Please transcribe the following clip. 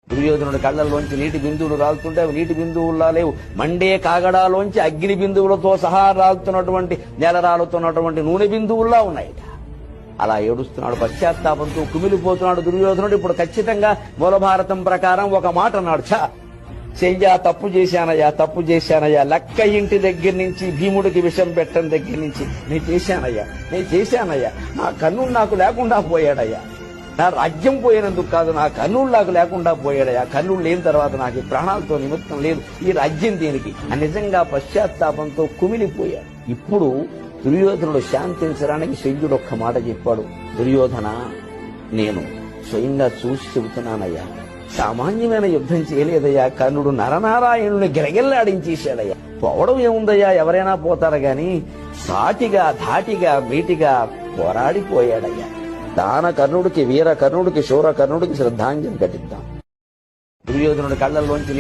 దుర్యోధనుడి కళ్ళల్లోంచి నీటి బిందువులు రాలుతుంటే అవి నీటి బిందువుల్లా లేవు, మండే కాగడాలోంచి అగ్ని బిందువులతో సహా రాలుతున్నటువంటి నెల రాలుతున్నటువంటి నూనె బిందువుల్లా ఉన్నాయట. అలా ఏడుస్తున్నాడు, పశ్చాత్తాపంతో కుమిలిపోతున్నాడు దుర్యోధనుడు. ఇప్పుడు ఖచ్చితంగా మూలభారతం ప్రకారం ఒక మాట అన్నాడు, చెయ్యా తప్పు చేశానయ్యా, లక్క ఇంటి దగ్గర నుంచి భీముడికి విషం పెట్టడం దగ్గర నుంచి నేను చేశానయ్యా, నా కన్నుడు నాకు లేకుండా పోయాడయ్యా, నా రాజ్యం పోయినందుకు కాదు, నా కన్నుడు నాకు లేకుండా పోయాడయ్యా, కన్నుడు లేని తర్వాత నాకు ప్రాణాలతో నిమిత్తం లేదు, ఈ రాజ్యం దేనికి అని నిజంగా పశ్చాత్తాపంతో కుమిలిపోయాడు. ఇప్పుడు దుర్యోధనుడు శాంతించడానికి శల్యుడు ఒక్క మాట చెప్పాడు, దుర్యోధన నేను స్వయంగా చూసి చెబుతున్నానయ్యా, సామాన్యమైన యుద్ధం చేయలేదయ్యా, కర్ణుడు నరనారాయణుని గిరగిల్లాడించేశాడయ్యా, పోవడం ఏముందయ్యా, ఎవరైనా పోతారు గాని సాటిగా ధాటిగా మీటిగా పోరాడిపోయాడయ్యా. దాన కర్ణుడికి, వీర కర్ణుడికి, శూర కర్ణుడికి శ్రద్ధాంజలి ఘటిద్దాం. దుర్యోధనుడి కళ్ళల్లోంచి